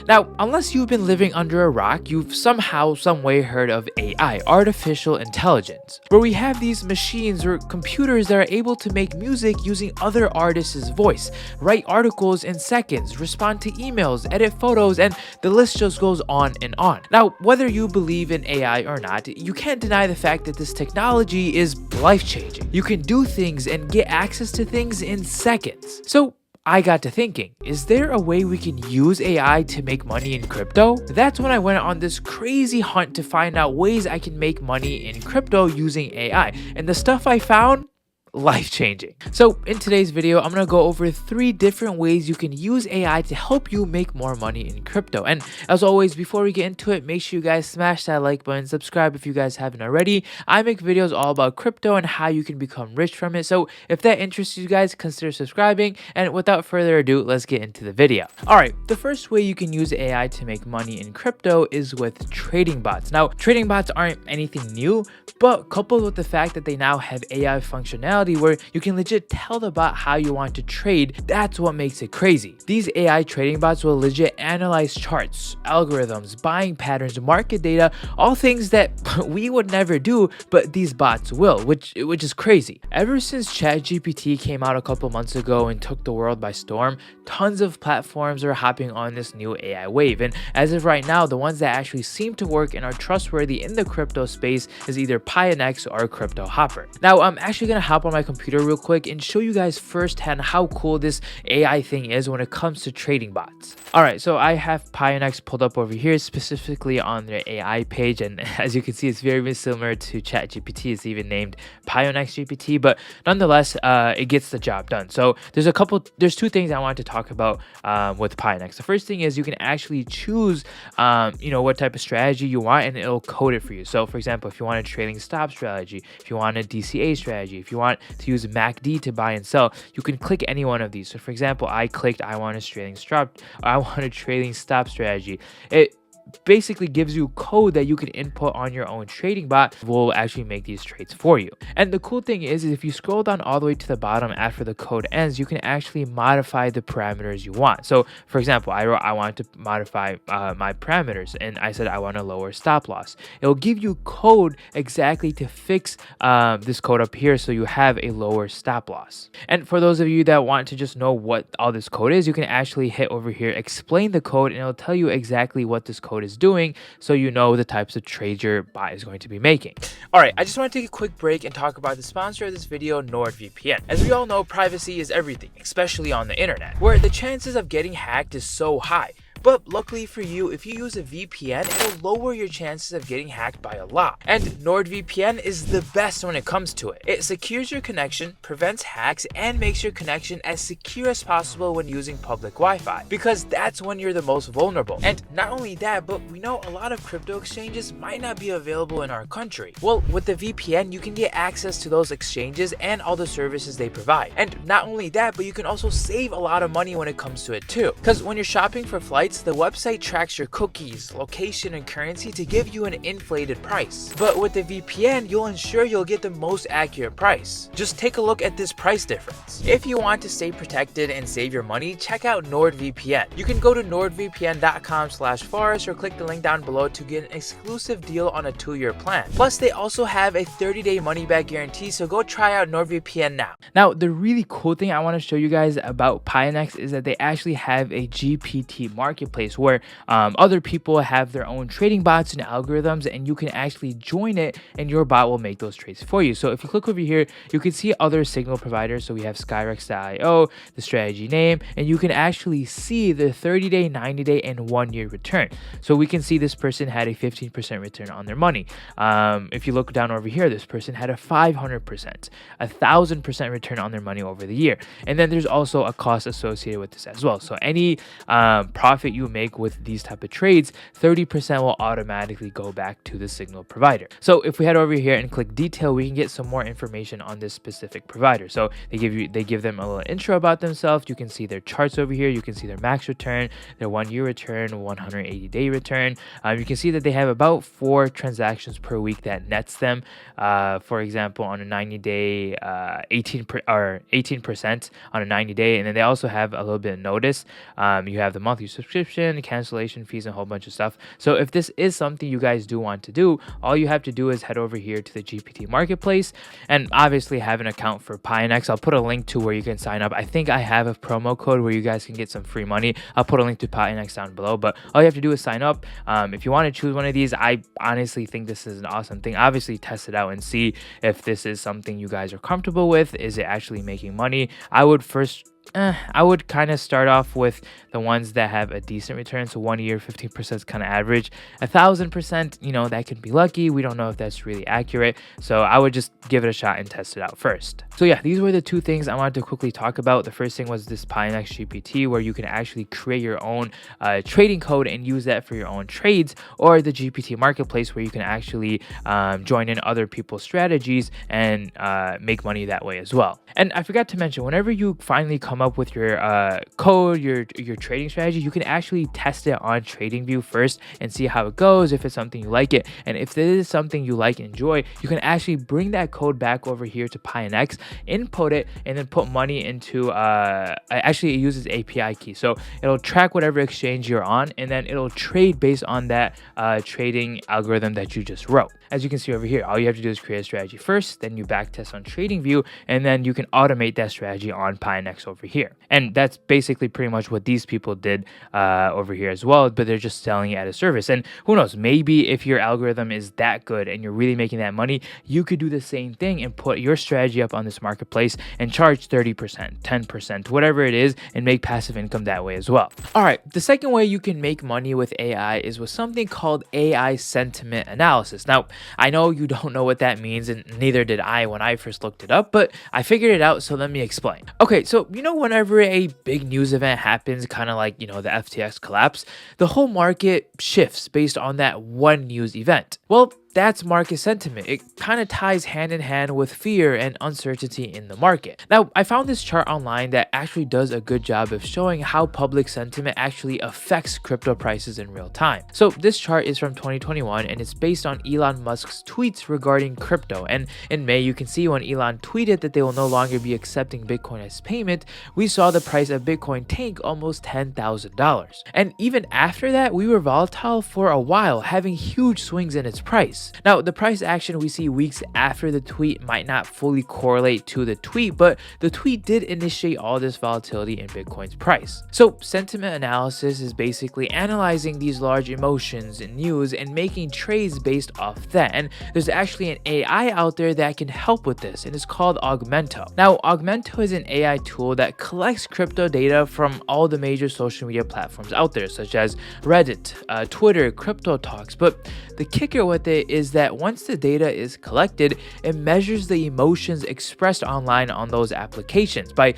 Now, unless you've been living under a rock, you've somehow, some way heard of AI, artificial intelligence, where we have these machines or computers that are able to make music using other artists' voice, write articles in seconds, respond to emails, edit photos, and the list just goes on and on. Now, whether you believe in AI or not, you can't deny the fact that this technology is life-changing. You can do things and get access to things in seconds. So, I got to thinking, is there a way we can use AI to make money in crypto? That's when I went on this crazy hunt to find out ways I can make money in crypto using AI. And the stuff I found, life-changing. So in today's video, I'm gonna go over 3 different ways you can use AI to help you make more money in crypto. And as always, before we get into it, make sure you guys smash that like button, subscribe if you guys haven't already. I make videos all about crypto and how you can become rich from it. So if that interests you guys, consider subscribing. And without further ado, let's get into the video. All right, the first way you can use AI to make money in crypto is with trading bots. Now, trading bots aren't anything new, but coupled with the fact that they now have AI functionality where you can legit tell the bot how you want to trade, that's what makes it crazy. These AI trading bots will legit analyze charts, algorithms, buying patterns, market data, all things that we would never do, but these bots will, which is crazy. Ever since ChaptGPT came out a couple months ago and took the world by storm, tons of platforms are hopping on this new AI wave. And as of right now, the ones that actually seem to work and are trustworthy in the crypto space is either Pionex or Crypto Hopper. Now, I'm actually gonna hop on my computer real quick and show you guys firsthand how cool this AI thing is when it comes to trading bots. All right, so I have Pionex pulled up over here, specifically on their AI page, and as you can see, it's very similar to ChatGPT. It's even named Pionex GPT, but nonetheless, it gets the job done. So there's 2 things I wanted to talk about with Pionex. The first thing is you can actually choose, what type of strategy you want, and it'll code it for you. So, for example, if you want a trailing stop strategy, if you want a DCA strategy, if you want to use MACD to buy and sell, you can click any one of these. So, for example, I clicked I want a trailing stop strategy. It basically gives you code that you can input on your own trading bot, will actually make these trades for you. And the cool thing is if you scroll down all the way to the bottom after the code ends, you can actually modify the parameters you want. So for example, I wrote I want to modify my parameters, and I said I want a lower stop loss. It'll give you code exactly to fix this code up here so you have a lower stop loss. And for those of you that want to just know what all this code is, you can actually hit over here, explain the code, and it'll tell you exactly what this code is doing, so you know the types of trades your bot is going to be making. All right, I just want to take a quick break and talk about the sponsor of this video, NordVPN. As we all know, privacy is everything, especially on the internet, where the chances of getting hacked is so high. But luckily for you, if you use a VPN, it'll lower your chances of getting hacked by a lot. And NordVPN is the best when it comes to it. It secures your connection, prevents hacks, and makes your connection as secure as possible when using public Wi-Fi, because that's when you're the most vulnerable. And not only that, but we know a lot of crypto exchanges might not be available in our country. Well, with the VPN, you can get access to those exchanges and all the services they provide. And not only that, but you can also save a lot of money when it comes to it too. Because when you're shopping for flights, the website tracks your cookies, location, and currency to give you an inflated price. But with the VPN, you'll ensure you'll get the most accurate price. Just take a look at this price difference. If you want to stay protected and save your money, check out NordVPN. You can go to nordvpn.com/forest or click the link down below to get an exclusive deal on a 2-year plan. Plus, they also have a 30-day money-back guarantee, so go try out NordVPN now. Now, the really cool thing I want to show you guys about Pionex is that they actually have a GPT marketplace where other people have their own trading bots and algorithms, and you can actually join it and your bot will make those trades for you. So if you click over here, you can see other signal providers. So we have Skyrex.io, the strategy name, and you can actually see the 30-day, 90-day, and 1-year return. So we can see this person had a 15% return on their money. If you look down over here, this person had a 500%, 1,000% return on their money over the year. And then there's also a cost associated with this as well. So any profit you make with these type of trades, 30% will automatically go back to the signal provider. So if we head over here and click detail, we can get some more information on this specific provider. So they give them a little intro about themselves. You can see their charts over here. You can see their max return, their 1-year return, 180-day return. You can see that they have about 4 transactions per week that nets them. For example, on a 90-day, 18% on a 90-day, and then they also have a little bit of notice. You have the monthly subscription subscription, cancellation fees, and a whole bunch of stuff. So if this is something you guys do want to do, all you have to do is head over here to the GPT marketplace and obviously have an account for PieNex. I'll put a link to where you can sign up. I think I have a promo code where you guys can get some free money. I'll put a link to PieNex down below, but all you have to do is sign up. If you want to choose one of these, I honestly think this is an awesome thing. Obviously test it out and see if this is something you guys are comfortable with. Is it actually making money? I would kind of start off with the ones that have a decent return. So 1 year, 15% is kind of average. 1,000%, that could be lucky. We don't know if that's really accurate. So I would just give it a shot and test it out first. So yeah, these were the two things I wanted to quickly talk about. The first thing was this PieNex GPT, where you can actually create your own trading code and use that for your own trades, or the GPT marketplace, where you can actually join in other people's strategies and make money that way as well. And I forgot to mention, whenever you finally come up with your code, your trading strategy, you can actually test it on TradingView first and see how it goes, if it's something you like it. And if it is something you like and enjoy, you can actually bring that code back over here to PieNex, input it, and then put money into, actually it uses API key. So it'll track whatever exchange you're on, and then it'll trade based on that trading algorithm that you just wrote. As you can see over here, all you have to do is create a strategy first, then you backtest on TradingView, and then you can automate that strategy on PieNex over here. And that's basically pretty much what these people did over here as well, but they're just selling it as a service. And who knows, maybe if your algorithm is that good and you're really making that money, you could do the same thing and put your strategy up on this marketplace and charge 30%, 10%, whatever it is, and make passive income that way as well. All right, the second way you can make money with AI is with something called AI sentiment analysis. Now, I know you don't know what that means, and neither did I when I first looked it up, but I figured it out, so let me explain. Okay, so whenever a big news event happens, kind of like, the FTX collapse, the whole market shifts based on that one news event. Well, that's market sentiment. It kind of ties hand in hand with fear and uncertainty in the market. Now, I found this chart online that actually does a good job of showing how public sentiment actually affects crypto prices in real time. So this chart is from 2021, and it's based on Elon Musk's tweets regarding crypto. And in May, you can see when Elon tweeted that they will no longer be accepting Bitcoin as payment, we saw the price of Bitcoin tank almost $10,000. And even after that, we were volatile for a while, having huge swings in its price. Now, the price action we see weeks after the tweet might not fully correlate to the tweet, but the tweet did initiate all this volatility in Bitcoin's price. So sentiment analysis is basically analyzing these large emotions and news and making trades based off that. And there's actually an AI out there that can help with this, and it's called Augmento. Now, Augmento is an AI tool that collects crypto data from all the major social media platforms out there, such as Reddit, Twitter, Crypto Talks. But the kicker with it is that once the data is collected, it measures the emotions expressed online on those applications by,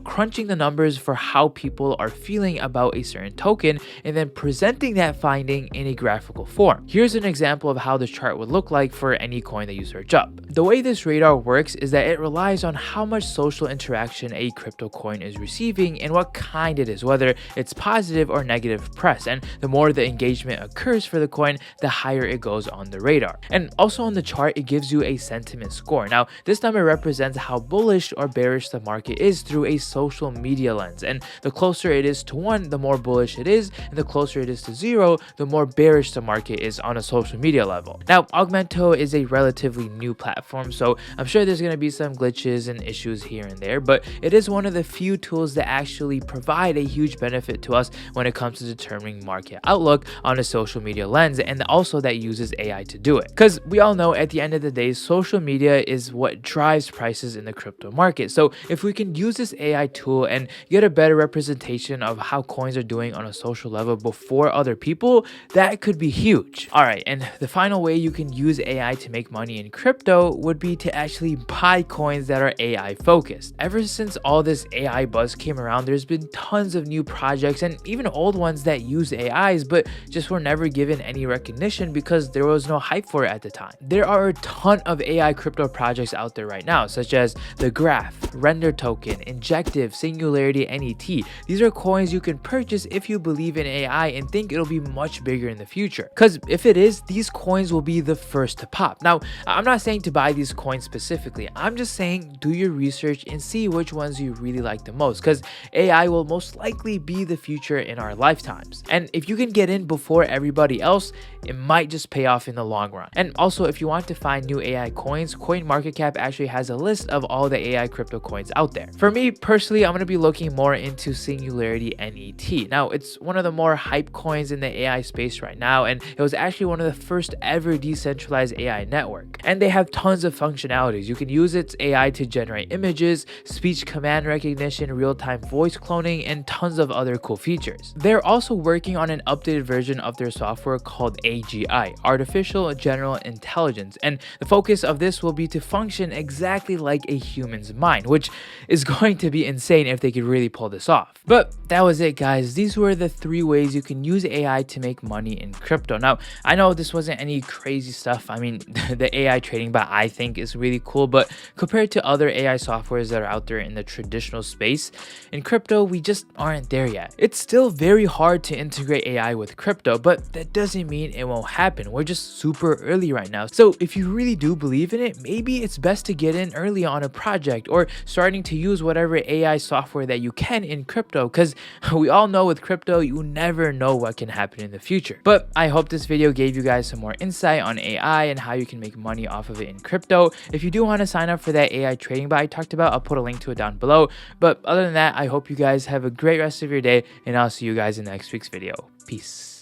crunching the numbers for how people are feeling about a certain token and then presenting that finding in a graphical form. Here's an example of how the chart would look like for any coin that you search up. The way this radar works is that it relies on how much social interaction a crypto coin is receiving and what kind it is, whether it's positive or negative press. And the more the engagement occurs for the coin, the higher it goes on the radar. And also on the chart, it gives you a sentiment score. Now, this number represents how bullish or bearish the market is through a social media lens. And the closer it is to 1, the more bullish it is, and the closer it is to 0, the more bearish the market is on a social media level. Now, Augmento is a relatively new platform, so I'm sure there's going to be some glitches and issues here and there, but it is one of the few tools that actually provide a huge benefit to us when it comes to determining market outlook on a social media lens, and also that uses AI to do it. Because we all know at the end of the day, social media is what drives prices in the crypto market. So if we can use this AI tool and get a better representation of how coins are doing on a social level before other people, that could be huge. All right, and the final way you can use AI to make money in crypto would be to actually buy coins that are AI focused. Ever since all this AI buzz came around, there's been tons of new projects and even old ones that use AIs, but just were never given any recognition because there was no hype hype for it at the time. There are a ton of AI crypto projects out there right now, such as the Graph, Render Token, Injective, Singularity, NET. These are coins you can purchase if you believe in AI and think it'll be much bigger in the future. Because if it is, these coins will be the first to pop. Now, I'm not saying to buy these coins specifically. I'm just saying do your research and see which ones you really like the most, because AI will most likely be the future in our lifetimes. And if you can get in before everybody else, it might just pay off in the long run. And also, if you want to find new AI coins, CoinMarketCap actually has a list of all the AI crypto coins out there. For me personally, I'm going to be looking more into Singularity NET. Now, it's one of the more hype coins in the AI space right now, and it was actually one of the first ever decentralized AI network. And they have tons of functionalities. You can use its AI to generate images, speech command recognition, real-time voice cloning, and tons of other cool features. They're also working on an updated version of their software called AGI, Artificial General Intelligence, and the focus of this will be to function exactly like a human's mind, which is going to be insane if they could really pull this off. But that was it, guys. These were the 3 ways you can use AI to make money in crypto. Now, I know this wasn't any crazy stuff. I mean, the AI trading bot I think is really cool, but compared to other AI softwares that are out there in the traditional space, in crypto, we just aren't there yet. It's still very hard to integrate AI with crypto, but that doesn't mean it won't happen. We're just super early right now. So if you really do believe in it, maybe it's best to get in early on a project or starting to use whatever AI software that you can in crypto, because we all know with crypto, you never know what can happen in the future. But I hope this video gave you guys some more insight on AI and how you can make money off of it in crypto. If you do want to sign up for that AI trading bot I talked about, I'll put a link to it down below. But other than that, I hope you guys have a great rest of your day, and I'll see you guys in next week's video. Peace.